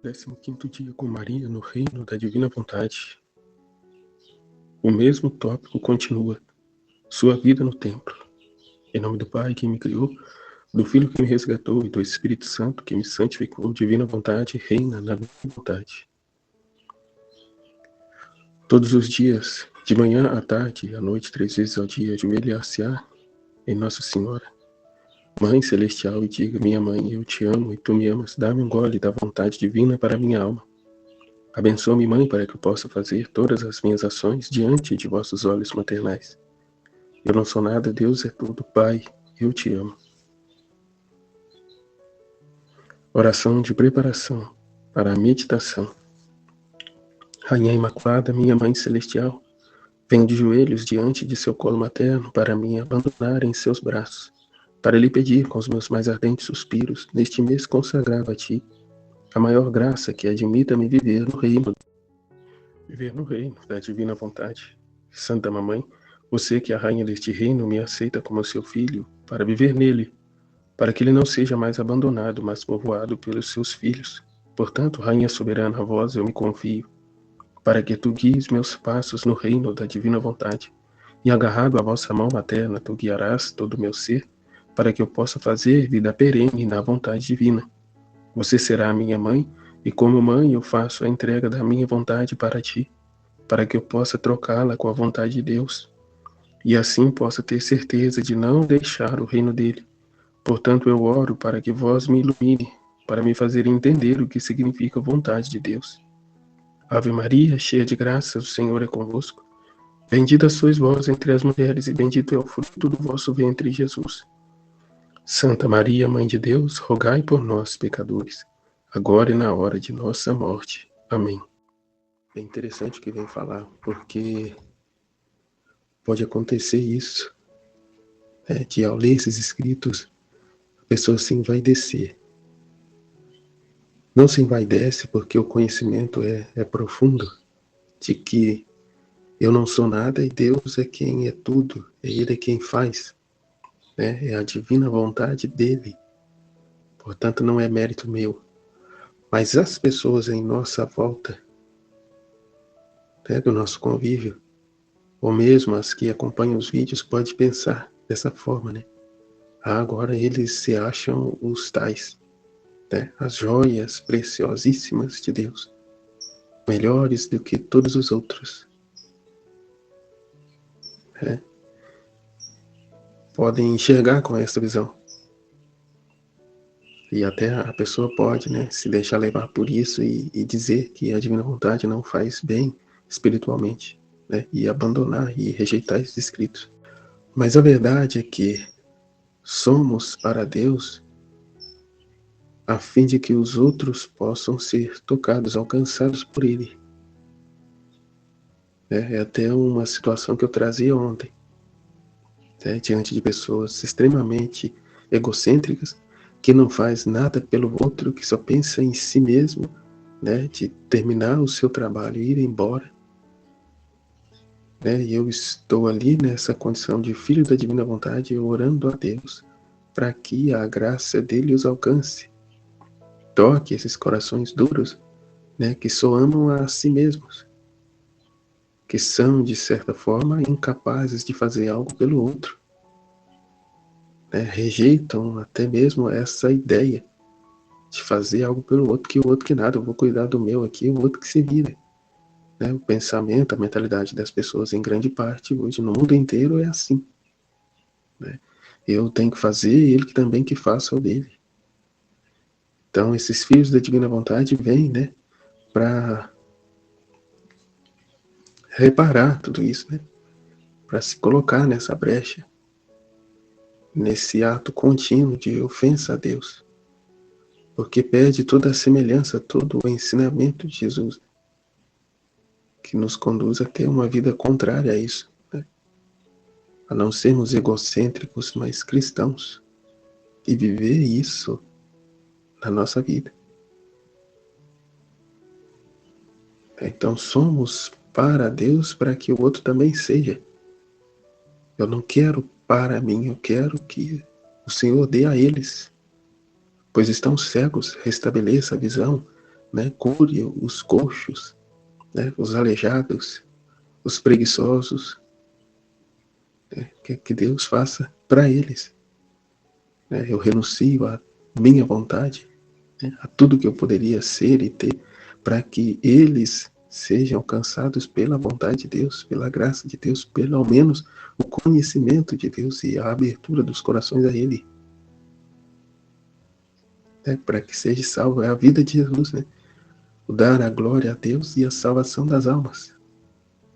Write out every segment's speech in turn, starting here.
15º dia com Maria no reino da divina vontade. O mesmo tópico continua. Sua vida no templo. Em nome do Pai que me criou, do Filho que me resgatou e do Espírito Santo que me santificou, divina vontade reina na minha vontade. Todos os dias, de manhã à tarde e à noite, 3 vezes ao dia, ajoelhar-se-á em Nossa Senhora, Mãe Celestial, e diga: minha mãe, eu te amo e tu me amas, dá-me um gole da vontade divina para a minha alma. Abençoa-me, Mãe, para que eu possa fazer todas as minhas ações diante de vossos olhos maternais. Eu não sou nada, Deus é tudo. Pai, eu te amo. Oração de preparação para a meditação. Rainha Imaculada, minha Mãe Celestial, venho de joelhos diante de seu colo materno para me abandonar em seus braços, para lhe pedir com os meus mais ardentes suspiros, neste mês consagrado a ti, a maior graça que admita-me viver no reino da divina vontade. Santa Mamãe, você que é a rainha deste reino me aceita como seu filho para viver nele, para que ele não seja mais abandonado, mas povoado pelos seus filhos. Portanto, rainha soberana, a vós eu me confio, para que tu guies meus passos no reino da divina vontade, e agarrado à vossa mão materna, tu guiarás todo o meu ser, para que eu possa fazer vida perene na vontade divina. Você será a minha mãe, e como mãe eu faço a entrega da minha vontade para ti, para que eu possa trocá-la com a vontade de Deus, e assim possa ter certeza de não deixar o reino dele. Portanto, eu oro para que vós me ilumine, para me fazer entender o que significa vontade de Deus. Ave Maria, cheia de graça, o Senhor é convosco. Bendita sois vós entre as mulheres, e bendito é o fruto do vosso ventre, Jesus. Santa Maria, Mãe de Deus, rogai por nós, pecadores, agora e na hora de nossa morte. Amém. É interessante o que vem falar, porque pode acontecer isso, que ao ler esses escritos, a pessoa se envaidecer. Não se envaidece porque o conhecimento é profundo, de que eu não sou nada e Deus é quem é tudo, Ele é quem faz, né? É a divina vontade dele, portanto não é mérito meu. Mas as pessoas em nossa volta, né, do nosso convívio, ou mesmo as que acompanham os vídeos, pode pensar dessa forma, né? Agora eles se acham os tais, né? As joias preciosíssimas de Deus, melhores do que todos os outros. Né? Podem enxergar com essa visão. E até a pessoa pode, né, se deixar levar por isso e dizer que a divina vontade não faz bem espiritualmente, né, e abandonar e rejeitar esses escritos. Mas a verdade é que somos para Deus a fim de que os outros possam ser tocados, alcançados por Ele. É até uma situação que eu trazia ontem, né, diante de pessoas extremamente egocêntricas, que não faz nada pelo outro, que só pensa em si mesmo, né, de terminar o seu trabalho e ir embora. Né, e eu estou ali nessa condição de filho da divina vontade, orando a Deus, para que a graça dele os alcance. Toque esses corações duros, né, que só amam a si mesmos, que são, de certa forma, incapazes de fazer algo pelo outro. Né, rejeitam até mesmo essa ideia de fazer algo pelo outro, que o outro que nada, eu vou cuidar do meu aqui, o outro que se vira. Né, o pensamento, a mentalidade das pessoas, em grande parte, hoje no mundo inteiro, é assim. Né? Eu tenho que fazer, ele que também que faça o dele. Então, esses filhos da divina vontade vêm, né, para reparar tudo isso, né, para se colocar nessa brecha, nesse ato contínuo de ofensa a Deus, porque perde toda a semelhança, todo o ensinamento de Jesus, que nos conduz a ter uma vida contrária a isso, né? A não sermos egocêntricos, mas cristãos, e viver isso na nossa vida. Então somos para Deus para que o outro também seja. Eu não quero para mim, eu quero que o Senhor dê a eles, pois estão cegos, restabeleça a visão, né? Cure os coxos, né? Os aleijados, os preguiçosos, né? Que Deus faça para eles. Né? Eu renuncio à minha vontade, né? A tudo que eu poderia ser e ter, para que eles sejam alcançados pela vontade de Deus, pela graça de Deus, pelo ao menos o conhecimento de Deus e a abertura dos corações a Ele. Né? Para que seja salvo, é a vida de Jesus, né? O dar a glória a Deus e a salvação das almas.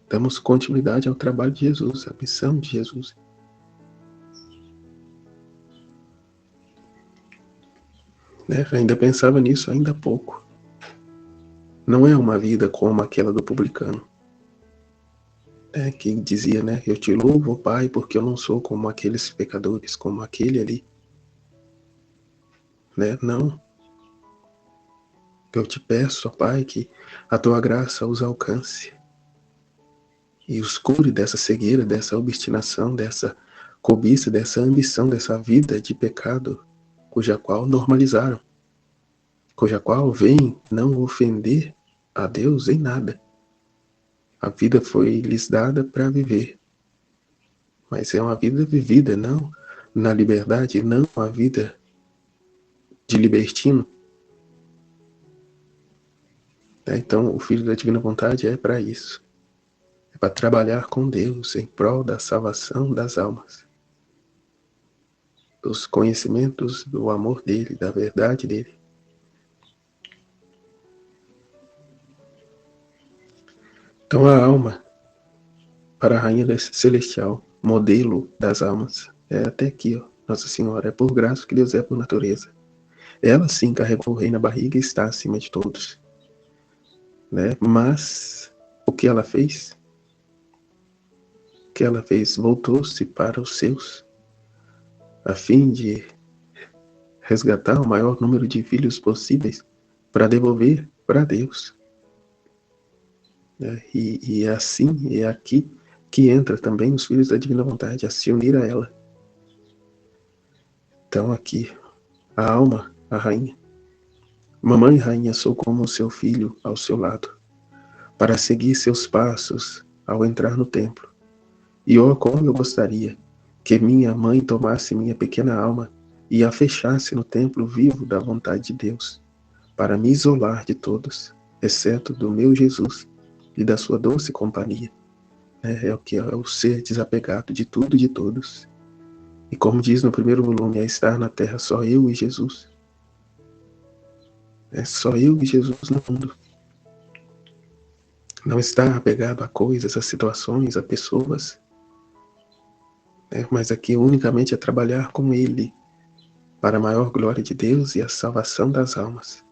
Damos continuidade ao trabalho de Jesus, à missão de Jesus. Né? Ainda pensava nisso ainda há pouco. Não é uma vida como aquela do publicano, né? Que dizia, né? Eu te louvo, Pai, porque eu não sou como aqueles pecadores, como aquele ali. Né? Não. Eu te peço, ó Pai, que a tua graça os alcance e os cure dessa cegueira, dessa obstinação, dessa cobiça, dessa ambição, dessa vida de pecado, cuja qual normalizaram, cuja qual vem não ofender a Deus em nada. A vida foi lhes dada para viver, mas é uma vida vivida não na liberdade, não uma vida de libertino. Então, o Filho da Divina Vontade é para isso. É para trabalhar com Deus em prol da salvação das almas, dos conhecimentos do amor dele, da verdade dele. Então, a alma, para a Rainha Celestial, modelo das almas, é até aqui, ó, Nossa Senhora, é por graça que Deus é por natureza. Ela sim carregou o rei na barriga e está acima de todos. Né? Mas o que ela fez? O que ela fez? Voltou-se para os seus, a fim de resgatar o maior número de filhos possíveis para devolver para Deus. Né? E é assim, é aqui que entra também os filhos da Divina Vontade, a se unir a ela. Então aqui, a alma, a rainha. Mamãe rainha, sou como o seu filho ao seu lado, para seguir seus passos ao entrar no templo. E oh, como eu gostaria que minha mãe tomasse minha pequena alma e a fechasse no templo vivo da vontade de Deus, para me isolar de todos, exceto do meu Jesus e da sua doce companhia. É o que é o ser desapegado de tudo e de todos. E como diz no primeiro volume, é estar na terra só eu e Jesus. É só eu e Jesus no mundo. Não estar apegado a coisas, a situações, a pessoas, mas aqui unicamente é trabalhar com Ele, para a maior glória de Deus e a salvação das almas.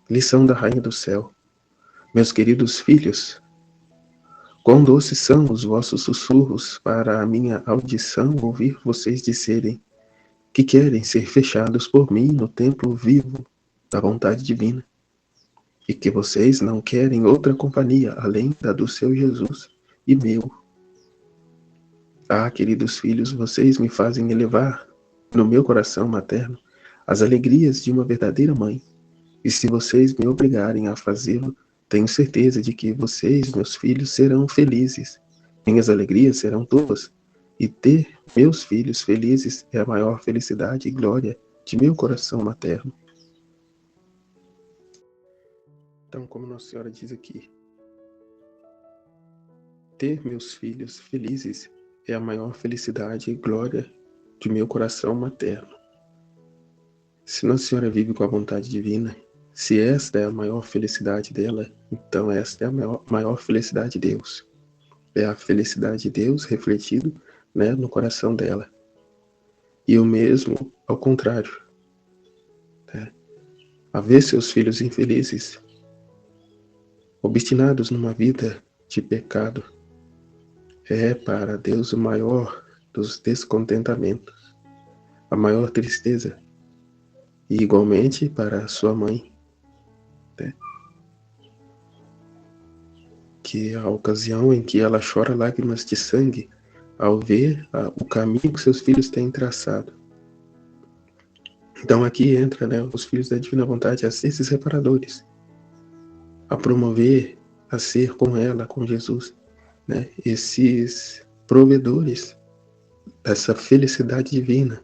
Lição da Rainha do Céu. Meus queridos filhos, quão doces são os vossos sussurros para a minha audição ouvir vocês dizerem que querem ser fechados por mim no templo vivo da vontade divina, e que vocês não querem outra companhia além da do seu Jesus e meu. Ah, queridos filhos, vocês me fazem elevar no meu coração materno as alegrias de uma verdadeira mãe. E se vocês me obrigarem a fazê-lo, tenho certeza de que vocês, meus filhos, serão felizes. Minhas alegrias serão todas. E ter meus filhos felizes é a maior felicidade e glória de meu coração materno. Então, como Nossa Senhora diz aqui, ter meus filhos felizes é a maior felicidade e glória de meu coração materno. Se Nossa Senhora vive com a vontade divina, se esta é a maior felicidade dela, então esta é a maior felicidade de Deus. É a felicidade de Deus refletido, né, no coração dela. E o mesmo ao contrário. Né? A ver seus filhos infelizes, obstinados numa vida de pecado, é para Deus o maior dos descontentamentos, a maior tristeza. E igualmente para sua mãe, né? Que a ocasião em que ela chora lágrimas de sangue ao ver o caminho que seus filhos têm traçado. Então aqui entra, né, os filhos da divina vontade a ser esses reparadores, a promover, a ser com ela, com Jesus, né, esses provedores dessa felicidade divina,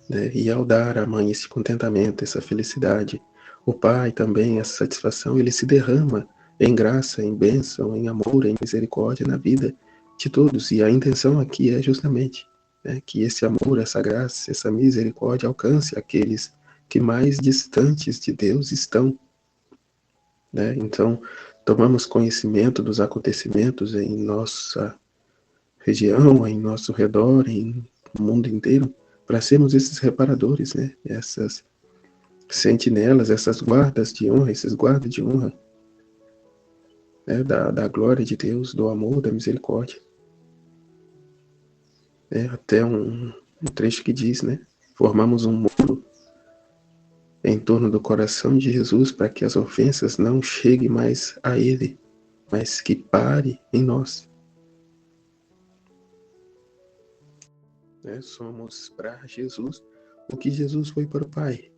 né, e ao dar à mãe esse contentamento, essa felicidade, o pai também, essa satisfação, ele se derrama em graça, em bênção, em amor, em misericórdia na vida de todos. E a intenção aqui é justamente, né, que esse amor, essa graça, essa misericórdia alcance aqueles que mais distantes de Deus estão, né? Então, tomamos conhecimento dos acontecimentos em nossa região, em nosso redor, em o mundo inteiro, para sermos esses reparadores, né? Essas sentinelas, essas guardas de honra, esses guardas de honra, né? Da glória de Deus, do amor, da misericórdia. Até um trecho que diz, né? Formamos um muro em torno do coração de Jesus para que as ofensas não cheguem mais a Ele, mas que pare em nós. Né? Somos para Jesus o que Jesus foi para o Pai.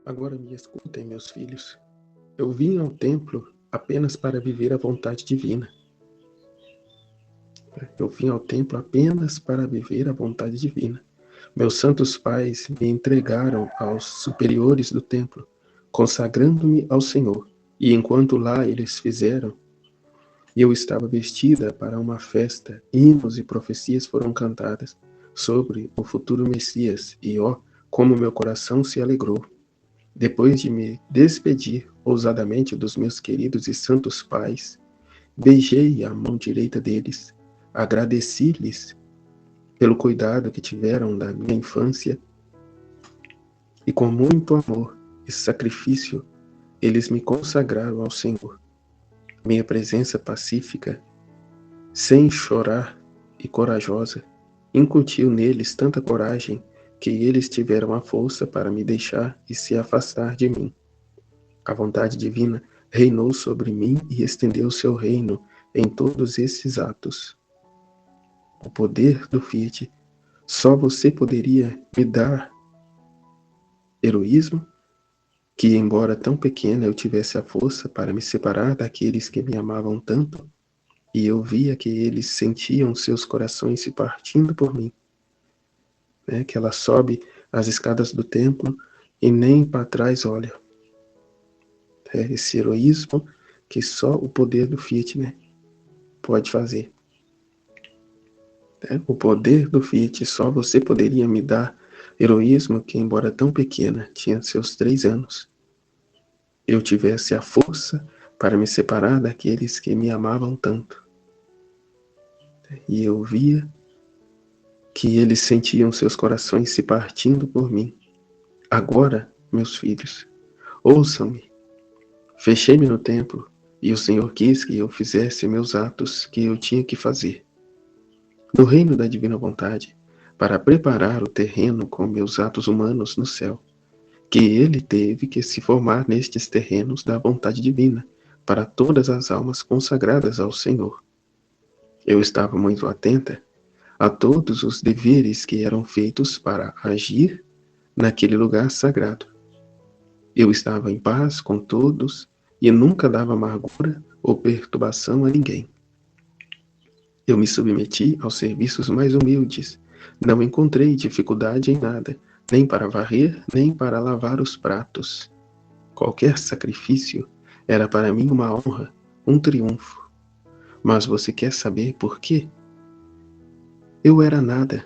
Agora me escutem, meus filhos. Eu vim ao templo apenas para viver a vontade divina. Eu vim ao templo apenas para viver a vontade divina. Meus santos pais me entregaram aos superiores do templo, consagrando-me ao Senhor. E enquanto lá eles fizeram, eu estava vestida para uma festa, hinos e profecias foram cantadas sobre o futuro Messias, e ó, como meu coração se alegrou. Depois de me despedir ousadamente dos meus queridos e santos pais, beijei a mão direita deles, agradeci-lhes pelo cuidado que tiveram da minha infância, e com muito amor e sacrifício, eles me consagraram ao Senhor. Minha presença pacífica, sem chorar e corajosa, incutiu neles tanta coragem que eles tiveram a força para me deixar e se afastar de mim. A vontade divina reinou sobre mim e estendeu seu reino em todos esses atos. O poder do Fiat, só você poderia me dar heroísmo, que embora tão pequena eu tivesse a força para me separar daqueles que me amavam tanto, e eu via que eles sentiam seus corações se partindo por mim, né? Que ela sobe as escadas do templo e nem para trás olha. Esse heroísmo que só o poder do Fiat, né, pode fazer. O poder do Fiat, só você poderia me dar heroísmo que, embora tão pequena, tinha seus 3 anos, eu tivesse a força para me separar daqueles que me amavam tanto. E eu via que eles sentiam seus corações se partindo por mim. Agora, meus filhos, ouçam-me. Fechei-me no templo e o Senhor quis que eu fizesse meus atos que eu tinha que fazer. No reino da divina vontade, para preparar o terreno com meus atos humanos no céu, que ele teve que se formar nestes terrenos da vontade divina, para todas as almas consagradas ao Senhor. Eu estava muito atenta a todos os deveres que eram feitos para agir naquele lugar sagrado. Eu estava em paz com todos e nunca dava amargura ou perturbação a ninguém. Eu me submeti aos serviços mais humildes. Não encontrei dificuldade em nada, nem para varrer, nem para lavar os pratos. Qualquer sacrifício era para mim uma honra, um triunfo. Mas você quer saber por quê? Eu era nada.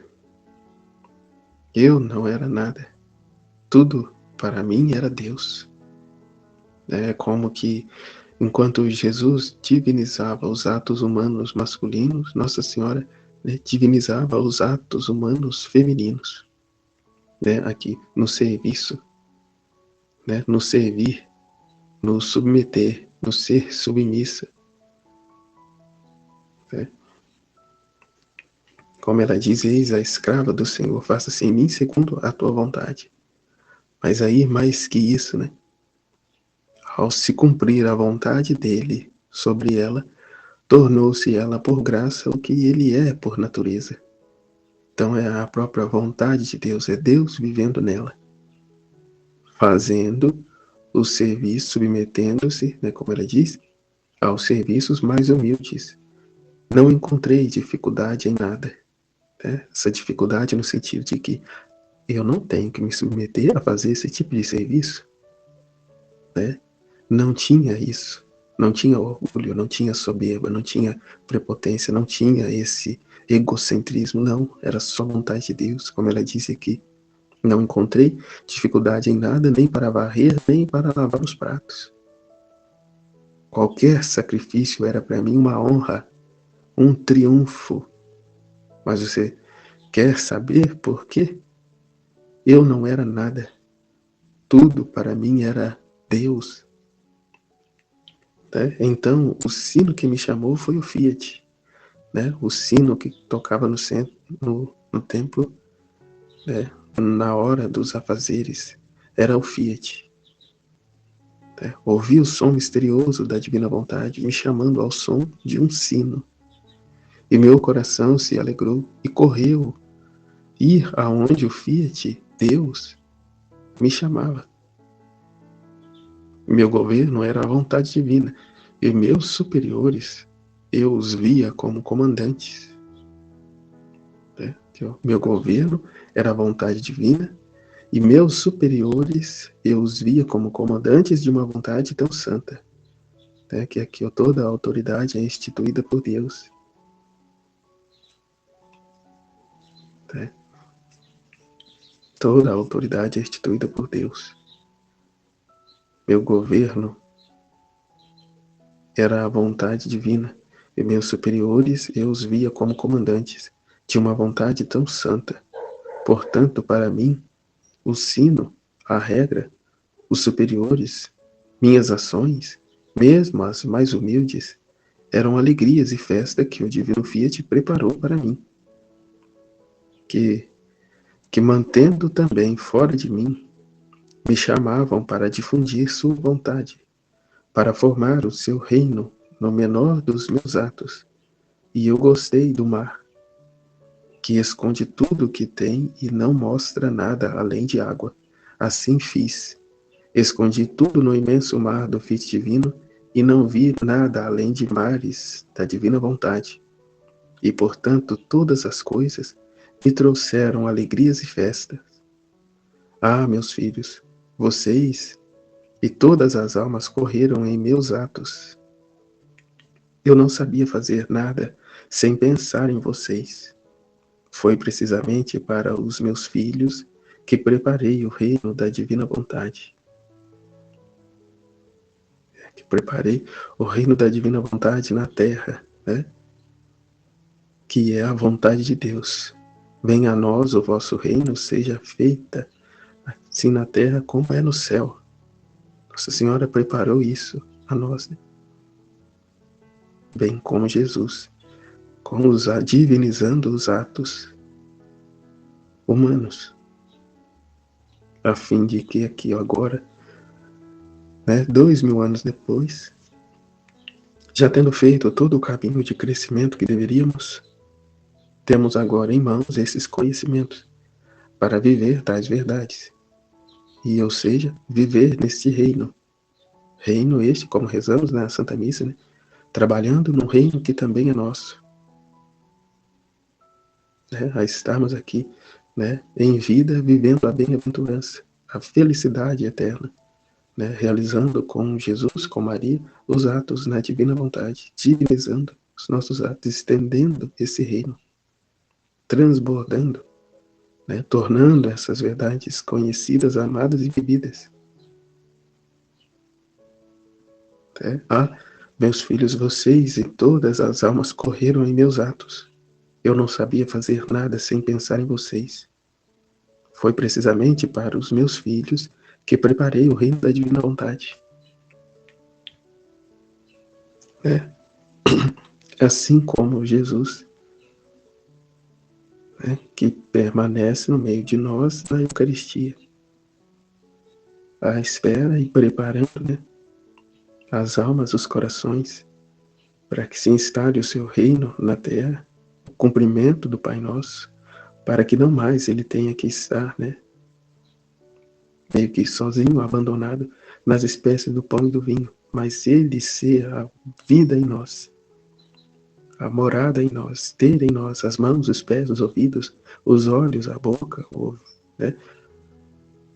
Eu não era nada. Tudo para mim era Deus. É como que, enquanto Jesus divinizava os atos humanos masculinos, Nossa Senhora, né, divinizava os atos humanos femininos, né, aqui no serviço, né, no servir, no submeter, no ser submissa. Né? Como ela diz, eis a escrava do Senhor, faça-se em mim segundo a tua vontade. Mas aí, mais que isso, né, ao se cumprir a vontade dele sobre ela, tornou-se ela por graça o que ele é por natureza. Então é a própria vontade de Deus, é Deus vivendo nela, fazendo o serviço, submetendo-se, né, como ela diz, aos serviços mais humildes. Não encontrei dificuldade em nada. Né? Essa dificuldade no sentido de que eu não tenho que me submeter a fazer esse tipo de serviço. Né? Não tinha isso. Não tinha orgulho, não tinha soberba, não tinha prepotência, não tinha esse egocentrismo, não. Era só vontade de Deus, como ela disse aqui. Não encontrei dificuldade em nada, nem para varrer, nem para lavar os pratos. Qualquer sacrifício era para mim uma honra, um triunfo. Mas você quer saber por quê? Eu não era nada. Tudo para mim era Deus. Né? Então, o sino que me chamou foi o Fiat. Né? O sino que tocava no centro, no templo, né? Na hora dos afazeres, era o Fiat. Né? Ouvi o som misterioso da divina vontade me chamando ao som de um sino. E meu coração se alegrou e correu ir aonde o Fiat, Deus, me chamava. Meu governo era a vontade divina, e meus superiores, eu os via como comandantes. Né? Meu governo era a vontade divina, e meus superiores, eu os via como comandantes de uma vontade tão santa. Né? Que aqui toda a autoridade é instituída por Deus. Né? Toda a autoridade é instituída por Deus. Meu governo era a vontade divina, e meus superiores eu os via como comandantes de uma vontade tão santa. Portanto, para mim, o sino, a regra, os superiores, minhas ações, mesmo as mais humildes, eram alegrias e festa que o divino Fiat preparou para mim. Que mantendo também fora de mim, me chamavam para difundir sua vontade, para formar o seu reino no menor dos meus atos. E eu gostei do mar, que esconde tudo o que tem e não mostra nada além de água. Assim fiz. Escondi tudo no imenso mar do Fiat divino e não vi nada além de mares da divina vontade. E, portanto, todas as coisas me trouxeram alegrias e festas. Ah, meus filhos, vocês e todas as almas correram em meus atos. Eu não sabia fazer nada sem pensar em vocês. Foi precisamente para os meus filhos que preparei o reino da divina vontade. Que preparei o reino da divina vontade na terra, né? Que é a vontade de Deus. Venha a nós o vosso reino, seja feita assim na terra como é no céu. Nossa Senhora preparou isso a nós, né? Bem como Jesus, divinizando os atos humanos, a fim de que aqui agora, né, 2000 anos depois, já tendo feito todo o caminho de crescimento que deveríamos, temos agora em mãos esses conhecimentos para viver tais verdades. E, ou seja, viver neste reino. Reino este, como rezamos na Santa Missa, né? Trabalhando num reino que também é nosso. Né? A estarmos aqui, né, em vida, vivendo a bem-aventurança, a felicidade eterna. Né? Realizando com Jesus, com Maria, os atos na divina vontade, divinizando os nossos atos, estendendo esse reino, transbordando, né? Tornando essas verdades conhecidas, amadas e vividas. Ah, meus filhos, vocês e todas as almas correram em meus atos. Eu não sabia fazer nada sem pensar em vocês. Foi precisamente para os meus filhos que preparei o reino da divina vontade. Assim como Jesus, né, que permanece no meio de nós na Eucaristia, à espera e preparando, né, as almas, os corações, para que se instale o seu reino na terra, o cumprimento do Pai Nosso, para que não mais ele tenha que estar, né, meio que sozinho, abandonado nas espécies do pão e do vinho, mas ele ser a vida em nós, a morada em nós, ter em nós as mãos, os pés, os ouvidos, os olhos, a boca, né,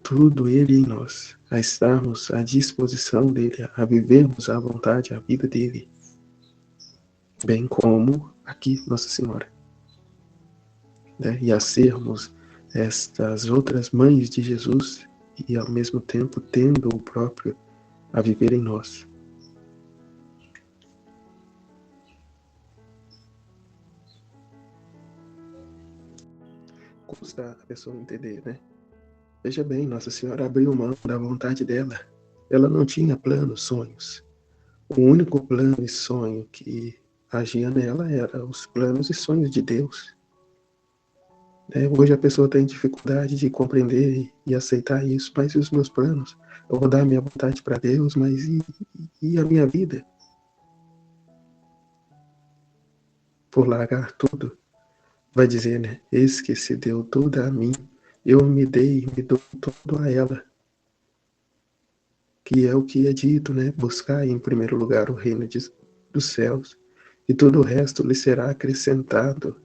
tudo ele em nós, a estarmos à disposição dele, a vivermos à vontade a vida dele, bem como aqui Nossa Senhora, né, e a sermos estas outras mães de Jesus e ao mesmo tempo tendo o próprio a viver em nós. Custa a pessoa entender, né? Veja bem, Nossa Senhora abriu mão da vontade dela. Ela não tinha planos, sonhos. O único plano e sonho que agia nela era os planos e sonhos de Deus. Hoje a pessoa tem dificuldade de compreender e aceitar isso, mas e os meus planos? Eu vou dar a minha vontade para Deus, mas e a minha vida? Por largar tudo, vai dizer, né? Eis que se deu toda a mim, eu me dou todo a ela. Que é o que é dito, né? Buscar em primeiro lugar o reino dos céus, e todo o resto lhe será acrescentado.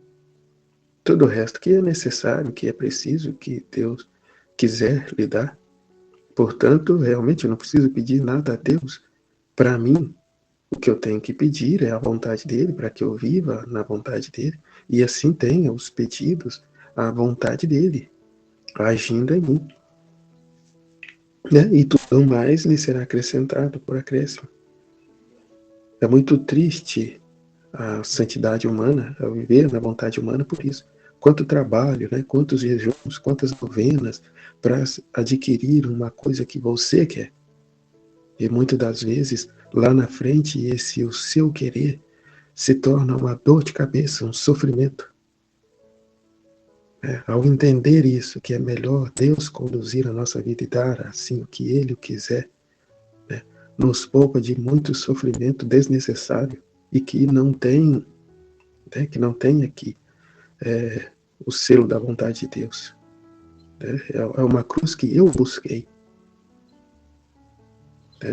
Todo o resto que é necessário, que é preciso, que Deus quiser lhe dar. Portanto, realmente eu não preciso pedir nada a Deus. Para mim, o que eu tenho que pedir é a vontade dele, para que eu viva na vontade dele, e assim tenha os pedidos, a vontade dele, agindo em mim. Né? E tudo mais lhe será acrescentado por acréscimo. É muito triste a santidade humana, a viver na vontade humana por isso. Quanto trabalho, né? Quantos jejuns, quantas novenas para adquirir uma coisa que você quer. E muitas das vezes, lá na frente, o seu querer se torna uma dor de cabeça, um sofrimento. Ao entender isso, que é melhor Deus conduzir a nossa vida e dar assim o que Ele quiser, né, nos poupa de muito sofrimento desnecessário e que não tem, né, que não tem aqui o selo da vontade de Deus. É uma cruz que eu busquei.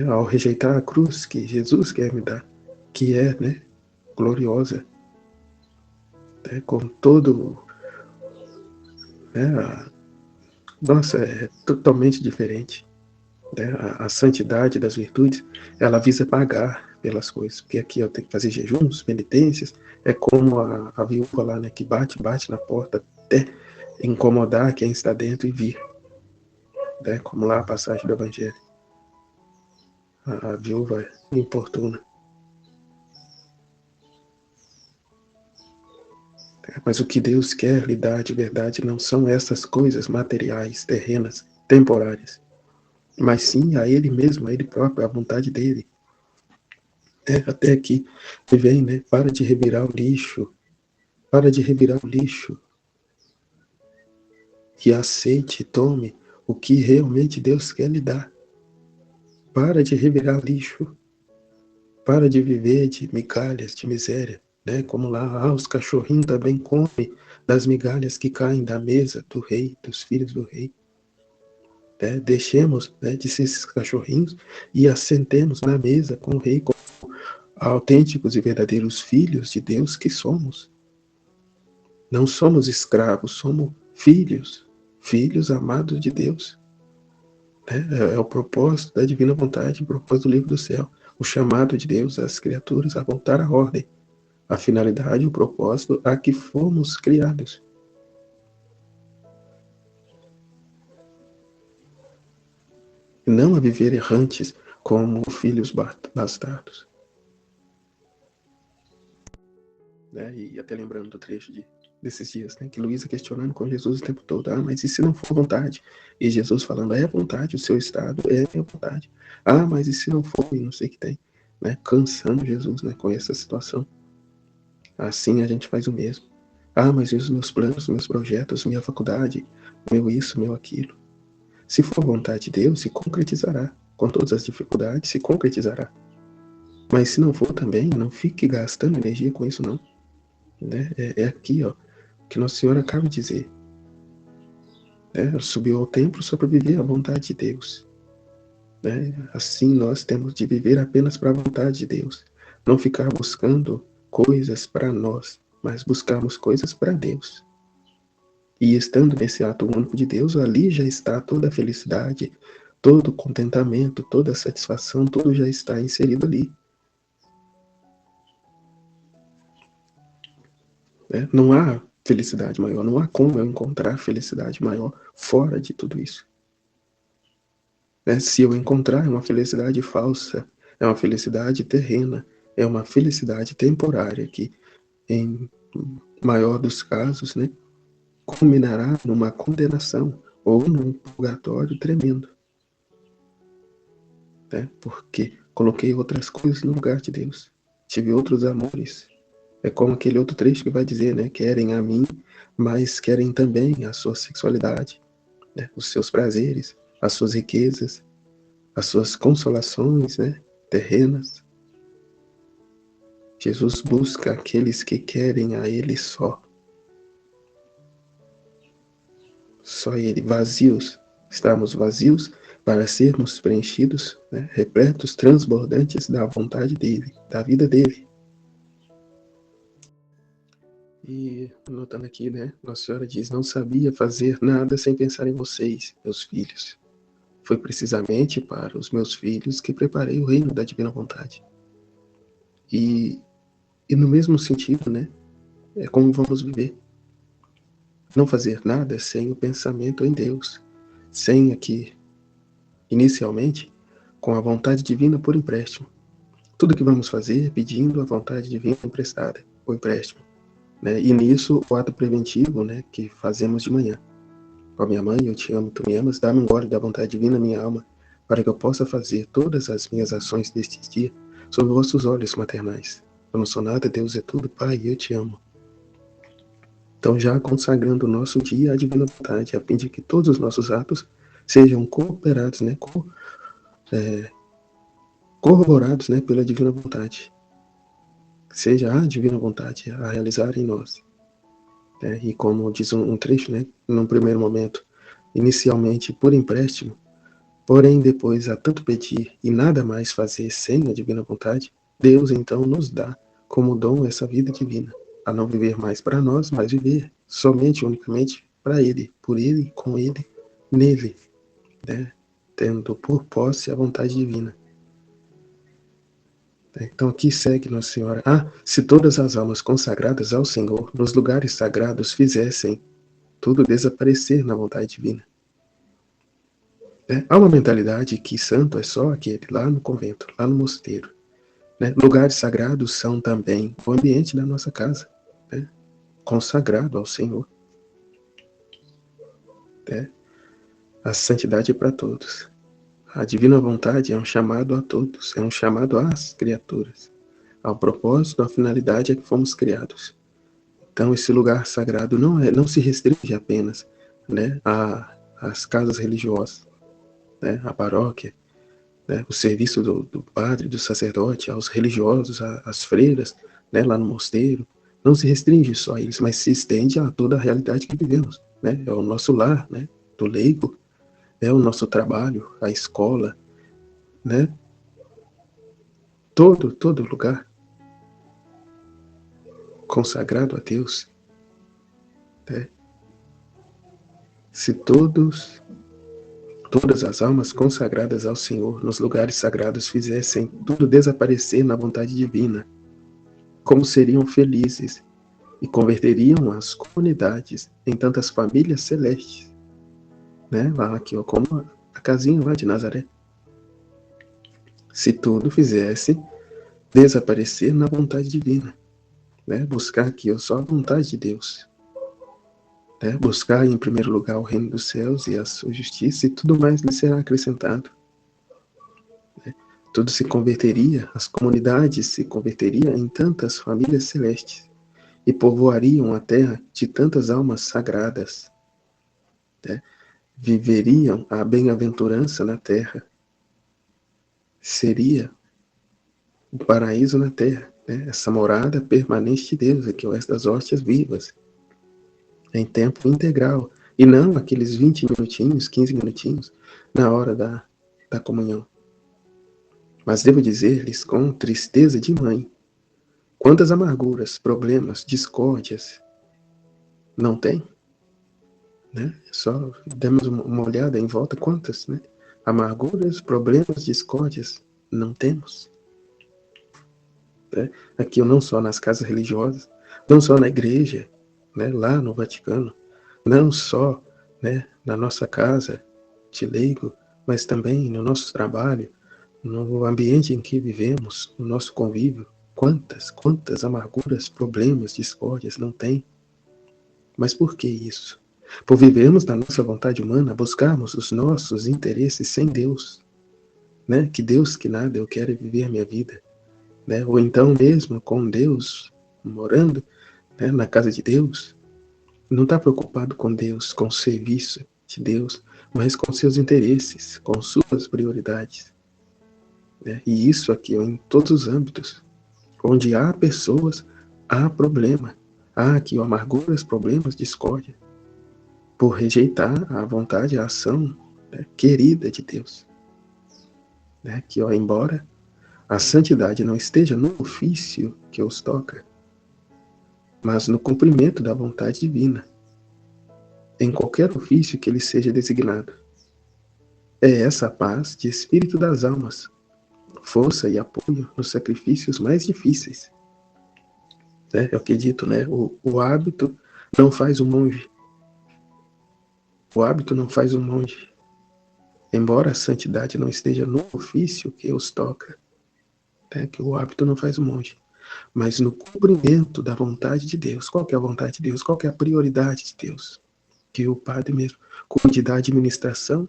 Ao rejeitar a cruz que Jesus quer me dar, que é, né, gloriosa, com todo, né, nossa, é totalmente diferente. Né? A santidade das virtudes, ela visa pagar pelas coisas, porque aqui eu tenho que fazer jejuns, penitências, é como a viúva lá, né, que bate na porta até incomodar quem está dentro e vir, né, como lá a passagem do Evangelho. A viúva importuna. Mas o que Deus quer lhe dar de verdade não são essas coisas materiais, terrenas, temporárias, mas sim a Ele mesmo, a Ele próprio, a vontade dEle. Até aqui, vem, né? Para de revirar o lixo, e aceite, tome o que realmente Deus quer lhe dar. Para de revirar lixo, para de viver de migalhas, de miséria, né? Como lá, os cachorrinhos também comem das migalhas que caem da mesa do rei, dos filhos do rei. Deixemos, né, de ser esses cachorrinhos e assentemos na mesa com o rei, como autênticos e verdadeiros filhos de Deus que somos. Não somos escravos, somos filhos, filhos amados de Deus. É o propósito da divina vontade, o propósito do livro do céu, o chamado de Deus às criaturas a voltar à ordem, a finalidade, o propósito a que fomos criados. E não a viver errantes como filhos bastardos. E até lembrando do trecho desses dias, né, que Luísa questionando com Jesus o tempo todo, mas e se não for vontade? E Jesus falando, é vontade, o seu estado é minha vontade. Mas e se não for? E não sei o que tem, né, cansando Jesus, né, com essa situação. Assim a gente faz o mesmo. Mas e os meus planos, meus projetos, minha faculdade, meu isso, meu aquilo. Se for vontade de Deus, se concretizará. Com todas as dificuldades, se concretizará. Mas se não for também, não fique gastando energia com isso, não. É aqui, ó, que Nossa Senhora acaba de dizer. né? Ela subiu ao templo só para viver a vontade de Deus, né? Assim nós temos de viver apenas para a vontade de Deus, não ficar buscando coisas para nós, mas buscarmos coisas para Deus. E estando nesse ato único de Deus, ali já está toda a felicidade, todo o contentamento, toda a satisfação, tudo já está inserido ali, né? Não há felicidade maior, não há como eu encontrar felicidade maior fora de tudo isso, né? Se eu encontrar, é uma felicidade falsa, é uma felicidade terrena, é uma felicidade temporária que, em maior dos casos, né, culminará numa condenação ou num purgatório tremendo, né? Porque coloquei outras coisas no lugar de Deus, tive outros amores. É como aquele outro trecho que vai dizer, né? Querem a mim, mas querem também a sua sexualidade, né? Os seus prazeres, as suas riquezas, as suas consolações, né? Terrenas. Jesus busca aqueles que querem a Ele só Ele, vazios. Estamos vazios para sermos preenchidos, né? Repletos, transbordantes da vontade dEle, da vida dEle. E notando aqui, né, Nossa Senhora diz, não sabia fazer nada sem pensar em vocês, meus filhos. Foi precisamente para os meus filhos que preparei o reino da divina vontade. E, e no mesmo sentido, né, é como vamos viver. Não fazer nada sem o pensamento em Deus, sem aqui, inicialmente, com a vontade divina por empréstimo. Tudo que vamos fazer pedindo a vontade divina emprestada, por empréstimo, né? E nisso o ato preventivo, né, que fazemos de manhã. Ó minha mãe, eu te amo, tu me amas, dá-me um gole da vontade divina, minha alma, para que eu possa fazer todas as minhas ações deste dia sob vossos olhos maternais. Eu não sou nada, Deus é tudo, Pai, eu te amo. Então, já consagrando o nosso dia à divina vontade, a fim de que todos os nossos atos sejam cooperados, né, corroborados, né, pela divina vontade. Seja a divina vontade a realizar em nós. Né? E como diz um trecho, né, num primeiro momento, inicialmente por empréstimo, porém depois a tanto pedir e nada mais fazer sem a divina vontade, Deus então nos dá como dom essa vida divina, a não viver mais para nós, mas viver somente, unicamente para Ele, por Ele, com Ele, nele, né? Tendo por posse a vontade divina. Então aqui segue Nossa Senhora. Se todas as almas consagradas ao Senhor nos lugares sagrados fizessem tudo desaparecer na vontade divina. Há uma mentalidade que santo é só aquele lá no convento, lá no mosteiro. Né? Lugares sagrados são também o ambiente da nossa casa, né? Consagrado ao Senhor. Né? A santidade é para todos. A divina vontade é um chamado a todos, é um chamado às criaturas. Ao propósito, à finalidade é que fomos criados. Então, esse lugar sagrado não se restringe apenas, né, às casas religiosas, né, à paróquia, né, o serviço do padre, do sacerdote, aos religiosos, às freiras, né, lá no mosteiro. Não se restringe só a isso, mas se estende a toda a realidade que vivemos. Né? É o nosso lar, né, do leigo, é o nosso trabalho, a escola, né? Todo lugar consagrado a Deus. Né? Se todas as almas consagradas ao Senhor nos lugares sagrados fizessem tudo desaparecer na vontade divina, como seriam felizes e converteriam as comunidades em tantas famílias celestes, né? Lá aqui, ó, como a casinha lá de Nazaré. Se tudo fizesse desaparecer na vontade divina, né? Buscar aqui ó, só a vontade de Deus, né? Buscar em primeiro lugar o reino dos céus e a sua justiça e tudo mais lhe será acrescentado. Tudo se converteria, as comunidades se converteriam em tantas famílias celestes e povoariam a terra de tantas almas sagradas. Né? Viveriam a bem-aventurança na terra. Seria o paraíso na terra, né? Essa morada permanente de Deus, aqui, ó, estas hóstias vivas, em tempo integral, E não aqueles 20 minutinhos, 15 minutinhos, na hora da comunhão. Mas devo dizer-lhes com tristeza de mãe, quantas amarguras, problemas, discórdias não tem? Né? Só demos uma olhada em volta, quantas, né? Amarguras, problemas, discórdias não temos. Né? Aqui, não só nas casas religiosas, não só na igreja, né? Lá no Vaticano, não só, né, na nossa casa de leigo, mas também no nosso trabalho, no ambiente em que vivemos, no nosso convívio. Quantas amarguras, problemas, discórdias não tem? Mas por que isso? Por vivermos da nossa vontade humana, buscarmos os nossos interesses sem Deus, né? Que Deus que nada, eu quero viver minha vida, né? Ou então mesmo com Deus, morando, né, na casa de Deus, não está preocupado com Deus, com o serviço de Deus, mas com seus interesses, com suas prioridades, né? E isso aqui em todos os âmbitos, onde há pessoas, há problema, há aqui amarguras, problemas, discórdia, por rejeitar a vontade, a ação, né, querida de Deus. Né, que, ó, embora a santidade não esteja no ofício que os toca, mas no cumprimento da vontade divina, em qualquer ofício que ele seja designado. É essa a paz de espírito das almas, força e apoio nos sacrifícios mais difíceis. Né, é o que é dito, né? O hábito não faz o monge. O hábito não faz o monge. Embora a santidade não esteja no ofício que os toca, né, que o hábito não faz o monge, mas no cumprimento da vontade de Deus. Qual que é a vontade de Deus? Qual que é a prioridade de Deus? Que o padre mesmo cuide da administração,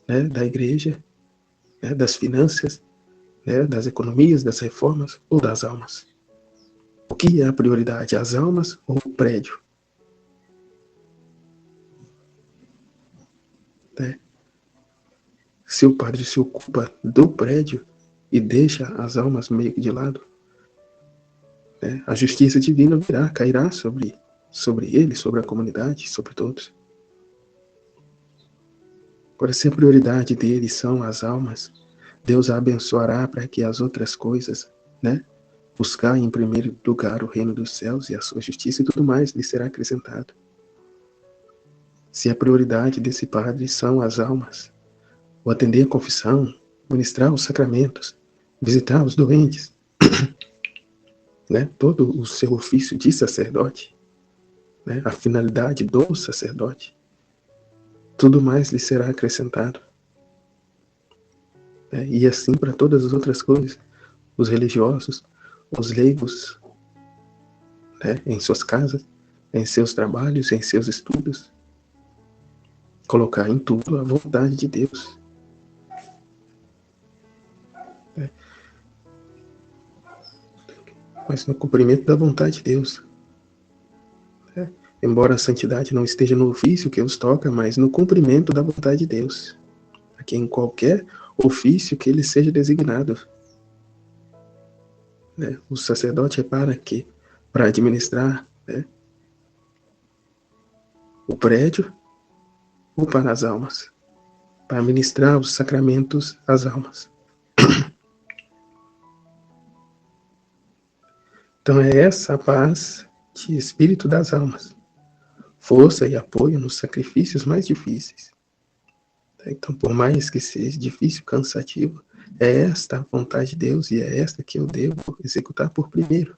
né, da igreja, né, das finanças, né, das economias, das reformas ou das almas. O que é a prioridade? As almas ou o prédio? Né? Se o padre se ocupa do prédio e deixa as almas meio que de lado, né, a justiça divina virá, cairá sobre ele, sobre a comunidade, sobre todos. Agora, se a prioridade dele são as almas, Deus a abençoará para que as outras coisas, né, buscar em primeiro lugar o reino dos céus e a sua justiça e tudo mais lhe será acrescentado. Se a prioridade desse padre são as almas, o atender a confissão, ministrar os sacramentos, visitar os doentes, né, todo o seu ofício de sacerdote, né, a finalidade do sacerdote, tudo mais lhe será acrescentado. Né, e assim para todas as outras coisas, os religiosos, os leigos, né, em suas casas, em seus trabalhos, em seus estudos, colocar em tudo a vontade de Deus. Né? Mas no cumprimento da vontade de Deus. Né? Embora a santidade não esteja no ofício que os toca, mas no cumprimento da vontade de Deus. Aqui em qualquer ofício que ele seja designado. Né? O sacerdote é para quê? Para administrar, né, o prédio ou para as almas? Para ministrar os sacramentos às almas. Então é essa a paz de espírito das almas. Força e apoio nos sacrifícios mais difíceis. Então, por mais que seja difícil, cansativo, é esta a vontade de Deus e é esta que eu devo executar por primeiro.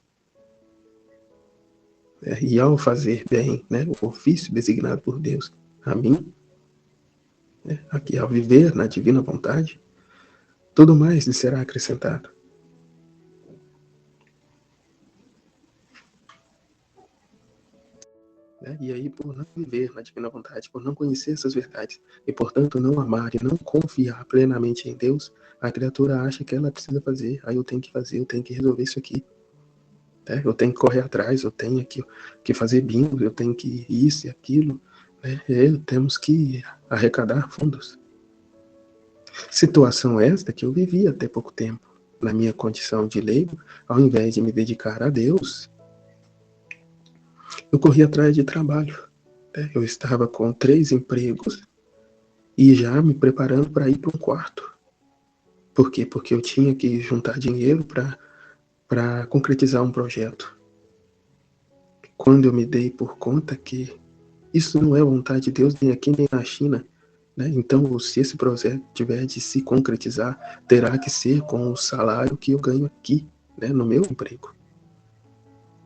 E ao fazer bem, né, o ofício designado por Deus a mim, né, aqui ao viver na divina vontade, tudo mais lhe será acrescentado. Né? E aí, por não viver na divina vontade, por não conhecer essas verdades, e portanto não amar e não confiar plenamente em Deus, a criatura acha que ela precisa fazer, aí eu tenho que fazer, eu tenho que resolver isso aqui. Né? Eu tenho que correr atrás, eu tenho que fazer bingo, eu tenho que isso e aquilo. Né? Temos que arrecadar fundos. Situação esta que eu vivi até pouco tempo, na minha condição de leigo, ao invés de me dedicar a Deus, eu corri atrás de trabalho. Eu estava com 3 empregos e já me preparando para ir para um quarto. Por quê? Porque eu tinha que juntar dinheiro para concretizar um projeto. Quando eu me dei por conta que isso não é vontade de Deus nem aqui nem na China, né? Então, se esse projeto tiver de se concretizar, terá que ser com o salário que eu ganho aqui, né, no meu emprego.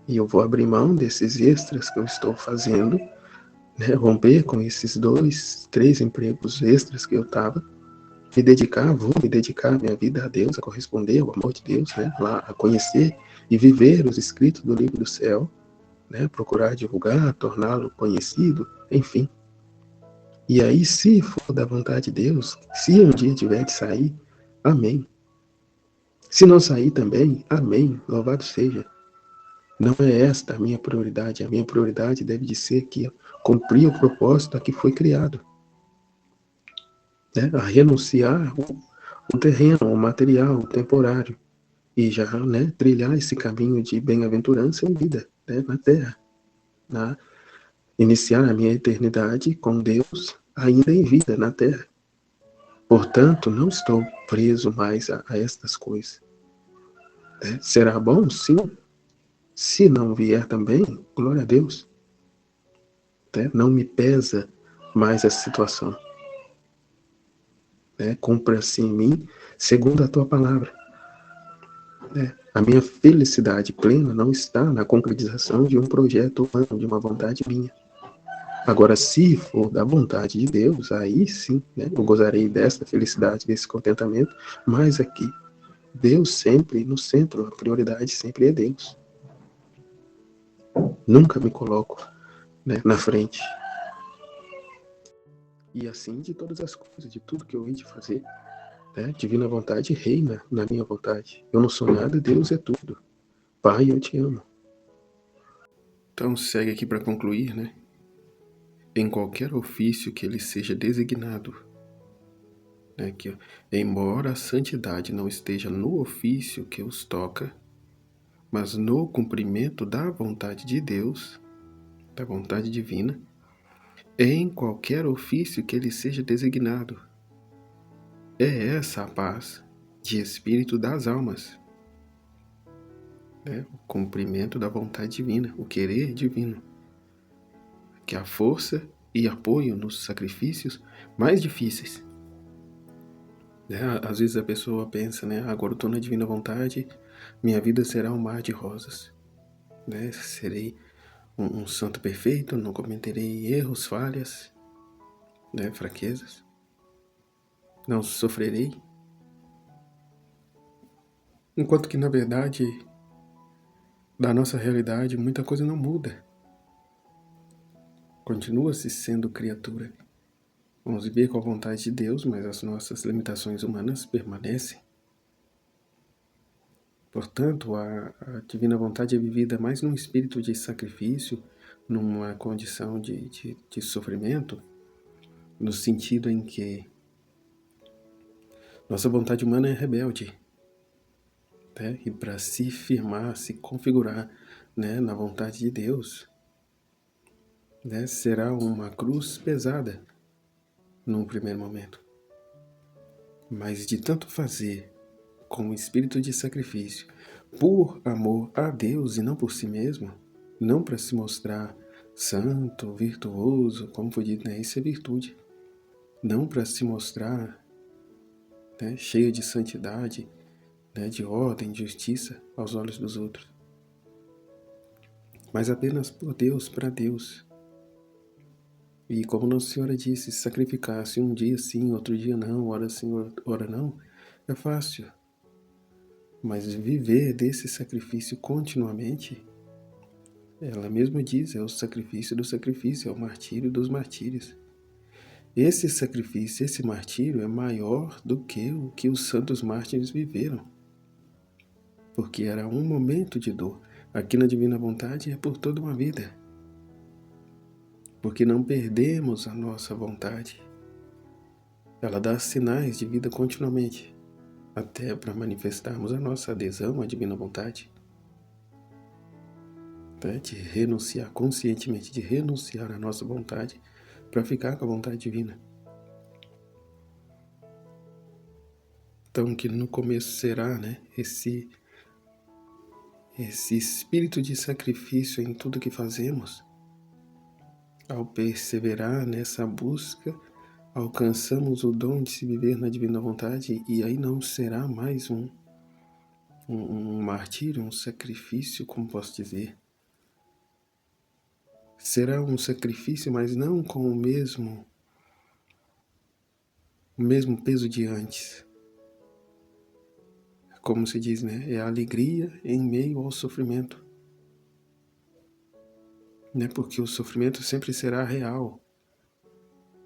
E eu vou abrir mão desses extras que eu estou fazendo, né, romper com esses 2, 3 empregos extras que eu estava, vou me dedicar minha vida a Deus, a corresponder ao amor de Deus, né, lá a conhecer e viver os escritos do livro do céu, né, procurar divulgar, torná-lo conhecido, enfim. E aí, se for da vontade de Deus, se um dia tiver de sair, amém. Se não sair também, amém, louvado seja. Não é esta a minha prioridade deve de ser que cumprir o propósito a que foi criado. Né? A renunciar o terreno, o material, o temporário, e já, né, trilhar esse caminho de bem-aventurança em vida, né, na terra. Né? Iniciar a minha eternidade com Deus ainda em vida na terra. Portanto, não estou preso mais a estas coisas. Né? Será bom? Sim. Se não vier também, glória a Deus. Né? Não me pesa mais essa situação. Né? Cumpra-se em mim segundo a tua palavra. Né? A minha felicidade plena não está na concretização de um projeto humano, de uma vontade minha. Agora, se for da vontade de Deus, aí sim, né, eu gozarei desta felicidade, desse contentamento, mas aqui, Deus sempre no centro, a prioridade sempre é Deus. Nunca me coloco, né, na frente. E assim de todas as coisas, de tudo que eu hei de fazer, né, divina vontade reina na minha vontade. Eu não sou nada, Deus é tudo. Pai, eu te amo. Então segue aqui para concluir, né? Em qualquer ofício que ele seja designado, né, que embora a santidade não esteja no ofício que os toca, mas no cumprimento da vontade de Deus, da vontade divina, em qualquer ofício que ele seja designado. É essa a paz de espírito das almas, né? O cumprimento da vontade divina, o querer divino, que é a força e apoio nos sacrifícios mais difíceis. Né? Às vezes a pessoa pensa, né? Agora eu estou na divina vontade, minha vida será um mar de rosas. Né? Serei um santo perfeito, não cometerei erros, falhas, né? Fraquezas. Não sofrerei. Enquanto que, na verdade, da nossa realidade, muita coisa não muda. Continua-se sendo criatura. Vamos viver com a vontade de Deus, mas as nossas limitações humanas permanecem. Portanto, a divina vontade é vivida mais num espírito de sacrifício, numa condição de sofrimento, no sentido em que nossa vontade humana é rebelde. Né? E para se firmar, se configurar, né, na vontade de Deus, né, será uma cruz pesada num primeiro momento. Mas de tanto fazer com o espírito de sacrifício, por amor a Deus e não por si mesmo, não para se mostrar santo, virtuoso, como foi dito, né? Isso é virtude. Não para se mostrar, né, cheio de santidade, né, de ordem, de justiça aos olhos dos outros, mas apenas por Deus, para Deus. E como Nossa Senhora disse, sacrificar-se um dia sim, outro dia não, ora sim, ora não, é fácil. Mas viver desse sacrifício continuamente, ela mesma diz, é o sacrifício do sacrifício, é o martírio dos martírios. Esse sacrifício, esse martírio é maior do que o que os santos mártires viveram. Porque era um momento de dor. Aqui na Divina Vontade é por toda uma vida. Porque não perdemos a nossa vontade. Ela dá sinais de vida continuamente, até para manifestarmos a nossa adesão à Divina Vontade. né? De renunciar conscientemente, de renunciar à nossa vontade para ficar com a vontade divina. Então, que no começo será, né, esse espírito de sacrifício em tudo que fazemos. Ao perseverar nessa busca, alcançamos o dom de se viver na divina vontade, e aí não será mais um martírio, um sacrifício, como posso dizer. Será um sacrifício, mas não com o mesmo peso de antes. Como se diz, né? É a alegria em meio ao sofrimento. Né? Porque o sofrimento sempre será real.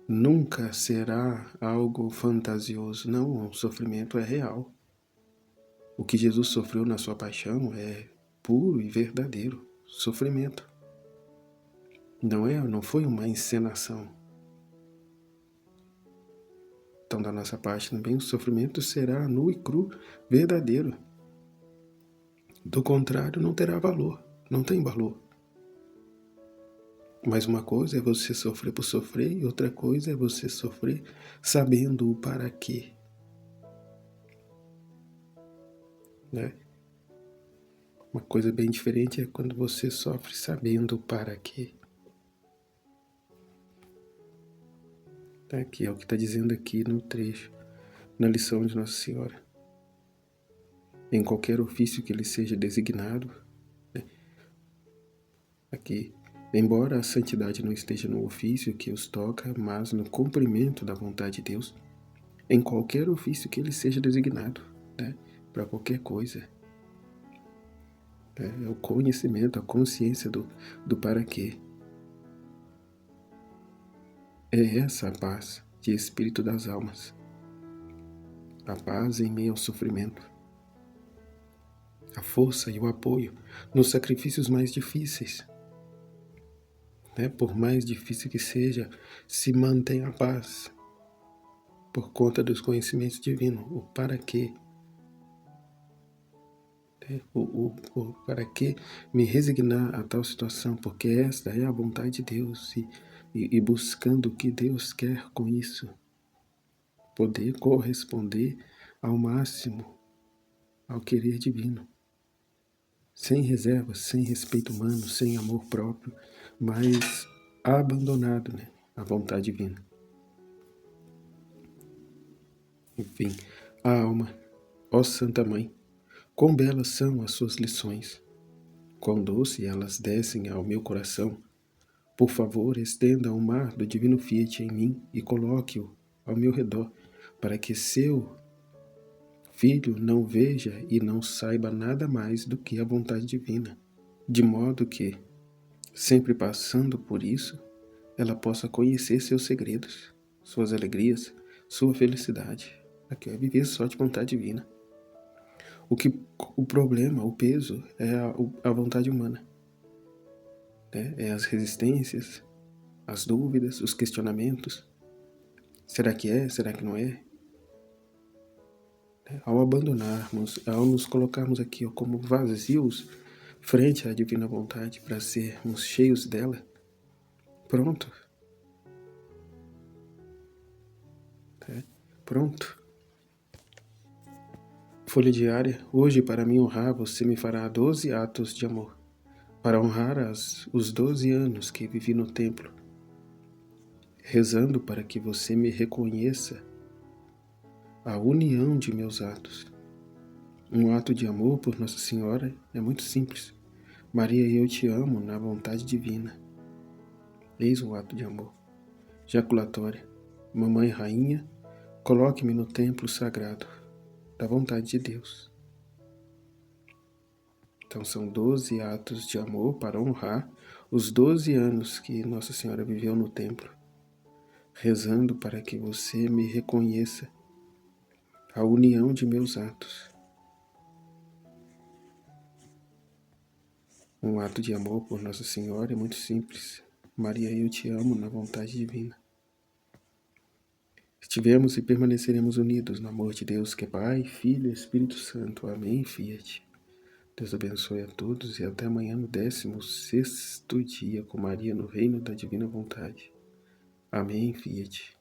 Nunca será algo fantasioso. Não, o sofrimento é real. O que Jesus sofreu na sua paixão é puro e verdadeiro sofrimento. Não foi uma encenação. Então, da nossa parte também, o sofrimento será nu e cru, verdadeiro. Do contrário, não terá valor, não tem valor. Mas uma coisa é você sofrer por sofrer, e outra coisa é você sofrer sabendo o para quê. Né? Uma coisa bem diferente é quando você sofre sabendo o para quê. Tá? Que é o que está dizendo aqui no trecho, na lição de Nossa Senhora. Em qualquer ofício que ele seja designado, né? Aqui, embora a santidade não esteja no ofício que os toca, mas no cumprimento da vontade de Deus, em qualquer ofício que ele seja designado, né? Para qualquer coisa. É o conhecimento, a consciência do para quê. É essa a paz de espírito das almas. A paz em meio ao sofrimento. A força e o apoio nos sacrifícios mais difíceis. Né? Por mais difícil que seja, se mantém a paz. Por conta dos conhecimentos divinos. O para quê. Para que me resignar a tal situação? Porque esta é a vontade de Deus. E buscando o que Deus quer com isso. Poder corresponder ao máximo ao querer divino. Sem reservas, sem respeito humano, sem amor próprio, mas abandonado, né, à vontade divina. Enfim, a alma, ó Santa Mãe, quão belas são as suas lições, quão doce elas descem ao meu coração. Por favor, estenda o mar do divino Fiat em mim e coloque-o ao meu redor, para que seu filho não veja e não saiba nada mais do que a vontade divina, de modo que, sempre passando por isso, ela possa conhecer seus segredos, suas alegrias, sua felicidade. Aqui é viver só de vontade divina. O problema, o peso, é a vontade humana. Né? É as resistências, as dúvidas, os questionamentos. Será que é? Será que não é? Ao abandonarmos, ao nos colocarmos aqui como vazios frente à divina vontade para sermos cheios dela, pronto. Pronto. Folha diária. Hoje, para me honrar, você me fará 12 atos de amor, para honrar os 12 anos que vivi no templo, rezando para que você me reconheça a união de meus atos. Um ato de amor por Nossa Senhora é muito simples. Maria, eu te amo na vontade divina. Eis o ato de amor. Jaculatória. Mamãe Rainha, coloque-me no templo sagrado da vontade de Deus. Então são 12 atos de amor para honrar os 12 anos que Nossa Senhora viveu no templo, rezando para que você me reconheça a união de meus atos. Um ato de amor por Nossa Senhora é muito simples. Maria, eu te amo na vontade divina. Estivemos e permaneceremos unidos no amor de Deus que é Pai, Filho e Espírito Santo. Amém, Fiat. Deus abençoe a todos e até amanhã no 16º dia com Maria no reino da divina vontade. Amém, Fiat.